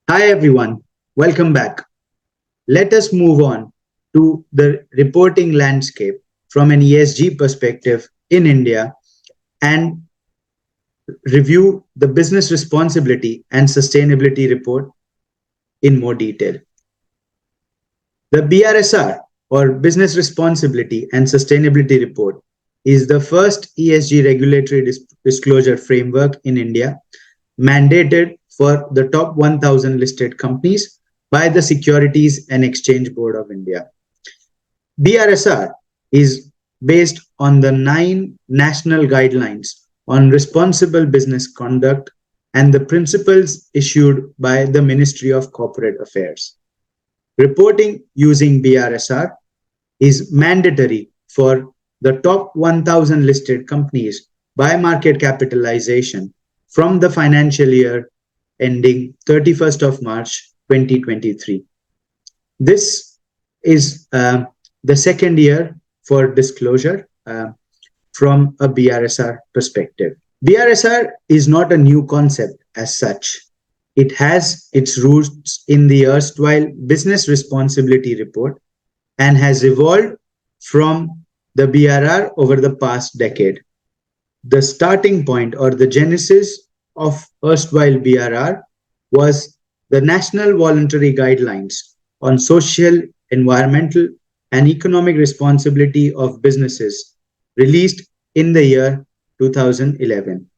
Hi everyone, welcome back. Let us move on to the reporting landscape from an ESG perspective in India and review the business responsibility and sustainability report in more detail. The BRSR or Business Responsibility and Sustainability Report is the first ESG regulatory disclosure framework in India mandated for the top 1000 listed companies by the Securities and Exchange Board of India. BRSR is based on the 9 national guidelines on responsible business conduct and the principles issued by the Ministry of Corporate Affairs. Reporting using BRSR is mandatory for the top 1000 listed companies by market capitalization from the financial year ending 31st of March 2023. This is the second year for disclosure from a BRSR perspective. BRSR is not a new concept as such. It has its roots in the erstwhile Business Responsibility Report and has evolved from the BRR over the past decade. The starting point or the genesis of erstwhile BRR was the National Voluntary Guidelines on Social, Environmental, and Economic Responsibility of Businesses, released in the year 2011.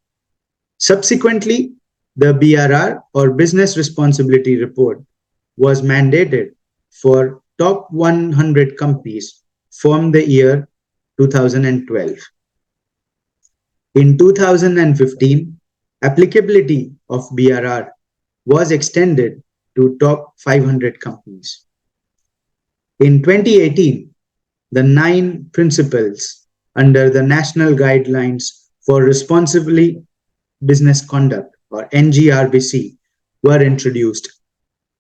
Subsequently, the BRR or Business Responsibility Report was mandated for top 100 companies from the year 2012. In 2015, applicability of BRR was extended to top 500 companies. In 2018, the 9 principles under the National Guidelines for Responsibly Business Conduct or NGRBC were introduced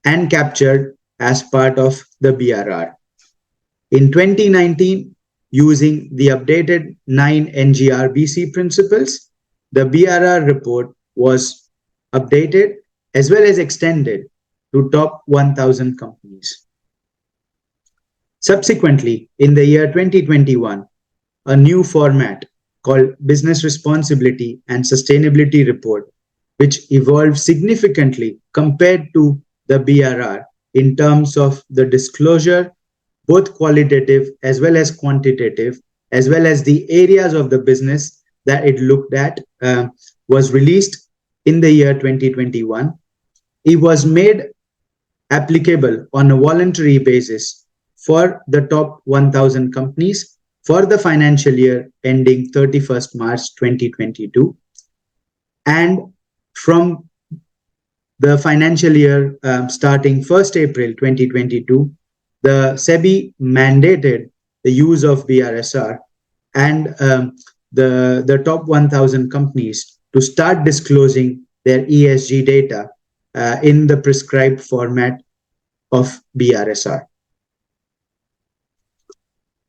and captured as part of the BRR. In 2019, using the updated 9 NGRBC principles, the BRR report was updated as well as extended to top 1000 companies. Subsequently, in the year 2021, a new format called Business Responsibility and Sustainability Report, which evolved significantly compared to the BRR in terms of the disclosure, both qualitative as well as quantitative, as well as the areas of the business that it looked at, was released in the year 2021. It was made applicable on a voluntary basis for the top 1000 companies for the financial year ending 31st March 2022. And from the financial year starting 1st April 2022, the SEBI mandated the use of BRSR and the top 1000 companies to start disclosing their ESG data in the prescribed format of BRSR.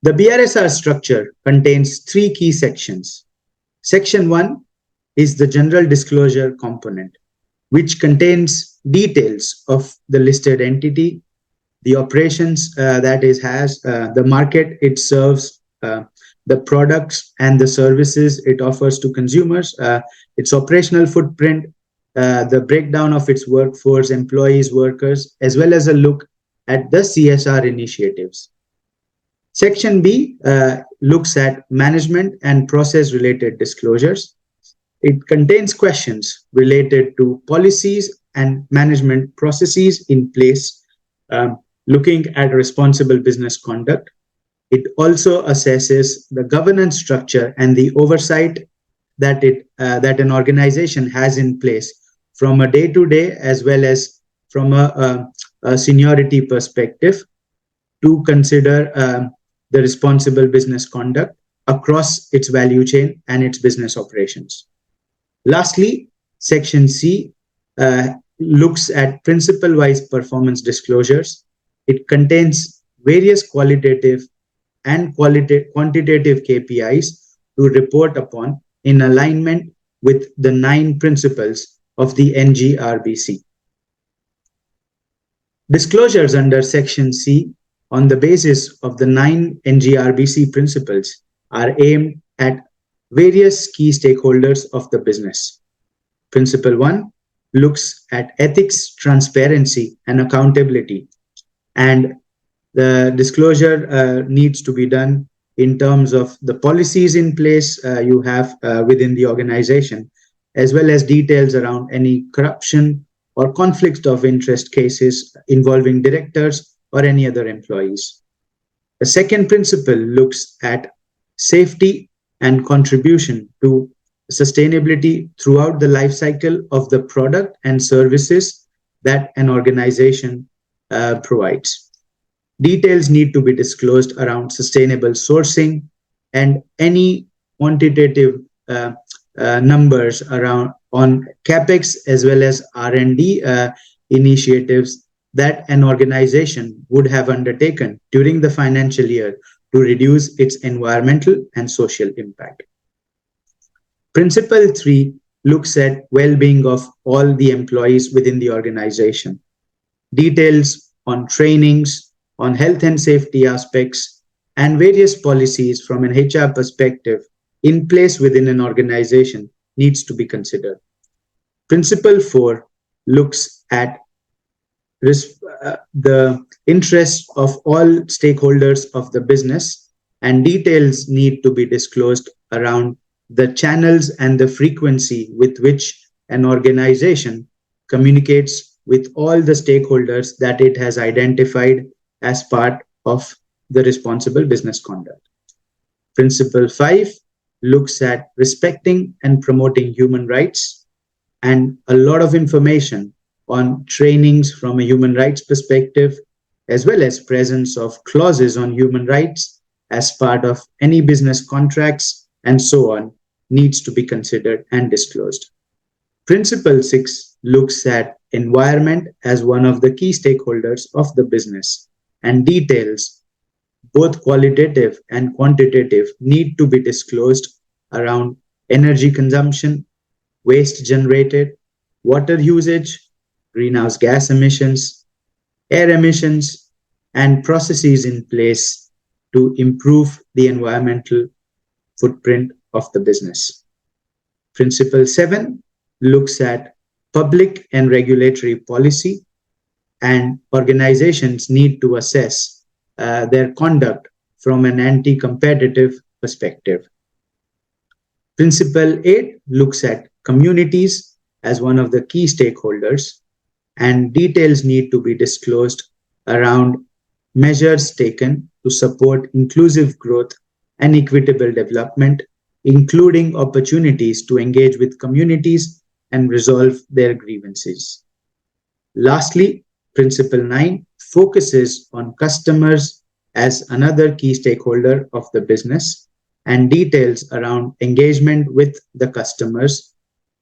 The BRSR structure contains 3 key sections. Section 1 is the general disclosure component, which contains details of the listed entity, the operations that it has, the market it serves, the products and the services it offers to consumers, its operational footprint, the breakdown of its workforce, employees, workers, as well as a look at the CSR initiatives. Section B looks at management and process related disclosures. It contains questions related to policies and management processes in place, looking at responsible business conduct. It also assesses the governance structure and the oversight that an organization has in place from a day-to-day as well as from a seniority perspective to consider the responsible business conduct across its value chain and its business operations. Lastly, Section C looks at principle-wise performance disclosures. It contains various qualitative and quantitative KPIs to report upon in alignment with the 9 principles of the NGRBC. Disclosures under Section C on the basis of the 9 NGRBC principles are aimed at various key stakeholders of the business. Principle 1 looks at ethics, transparency, and accountability, and the disclosure needs to be done in terms of the policies in place you have within the organization, as well as details around any corruption or conflict of interest cases involving directors or any other employees. The second principle looks at safety and contribution to sustainability throughout the life cycle of the product and services that an organization provides. Details need to be disclosed around sustainable sourcing and any quantitative uh, numbers around on capex as well as R&D initiatives that an organization would have undertaken during the financial year to reduce its environmental and social impact. Principle 3 looks at well-being of all the employees within the organization. Details on trainings, on health and safety aspects, and various policies from an HR perspective in place within an organization needs to be considered. Principle 4 looks at the interests of all stakeholders of the business, and details need to be disclosed around the channels and the frequency with which an organization communicates with all the stakeholders that it has identified as part of the responsible business conduct. Principle 5 looks at respecting and promoting human rights, and a lot of information on trainings from a human rights perspective, as well as presence of clauses on human rights as part of any business contracts and so on, needs to be considered and disclosed. Principle 6 looks at environment as one of the key stakeholders of the business, and details, both qualitative and quantitative, need to be disclosed around energy consumption, waste generated, water usage, greenhouse gas emissions, air emissions, and processes in place to improve the environmental footprint of the business. Principle 7 looks at public and regulatory policy, and organizations need to assess their conduct from an anti-competitive perspective. Principle 8 looks at communities as one of the key stakeholders, and details need to be disclosed around measures taken to support inclusive growth and equitable development, including opportunities to engage with communities and resolve their grievances. Lastly, Principle 9 focuses on customers as another key stakeholder of the business, and details around engagement with the customers,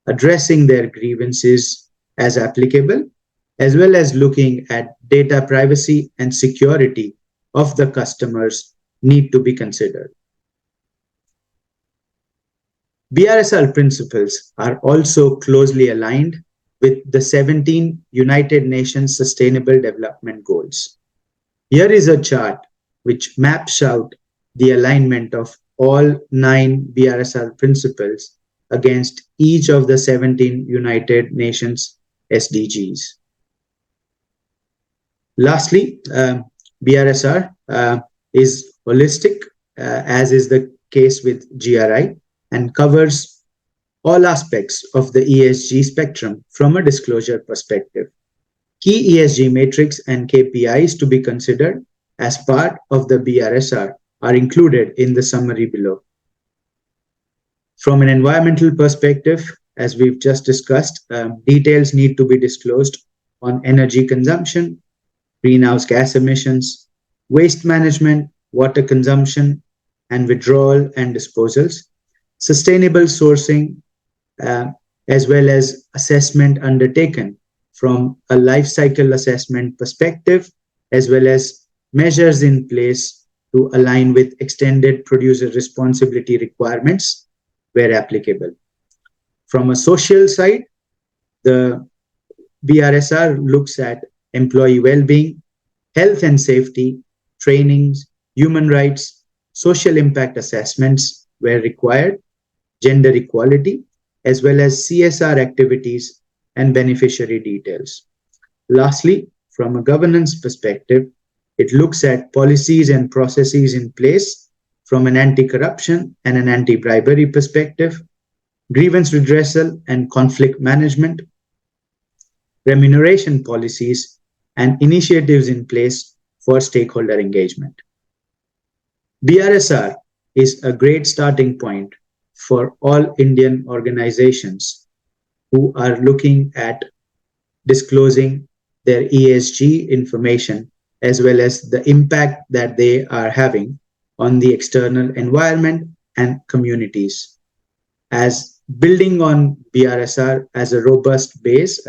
addressing their grievances as applicable, as well as looking at data privacy and security of the customers need to be considered. BRSR principles are also closely aligned with the 17 United Nations Sustainable Development Goals. Here is a chart which maps out the alignment of all 9 BRSR principles against each of the 17 United Nations SDGs. Lastly, BRSR is holistic, as is the case with GRI, and covers all aspects of the ESG spectrum from a disclosure perspective. Key ESG metrics and KPIs to be considered as part of the BRSR are included in the summary below. From an environmental perspective, as we've just discussed, details need to be disclosed on energy consumption, greenhouse gas emissions, waste management, water consumption and withdrawal and disposals, sustainable sourcing, as well as assessment undertaken from a life cycle assessment perspective, as well as measures in place to align with extended producer responsibility requirements where applicable. From a social side, the BRSR looks at employee well-being, health and safety, trainings, human rights, social impact assessments where required, gender equality, as well as CSR activities and beneficiary details. Lastly, from a governance perspective, it looks at policies and processes in place from an anti-corruption and an anti-bribery perspective, grievance redressal and conflict management, remuneration policies, and initiatives in place for stakeholder engagement. BRSR is a great starting point for all Indian organizations who are looking at disclosing their ESG information as well as the impact that they are having on the external environment and communities. As building on BRSR as a robust base,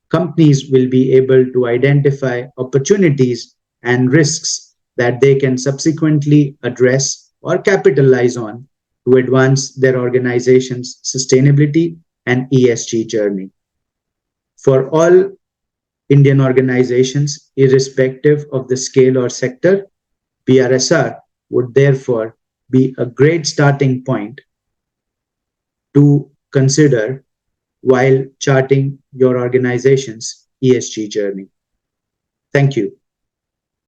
companies will be able to identify opportunities and risks that they can subsequently address or capitalize on to advance their organization's sustainability and ESG journey. For all Indian organizations, irrespective of the scale or sector, BRSR would therefore be a great starting point to consider while charting your organization's ESG journey. Thank you.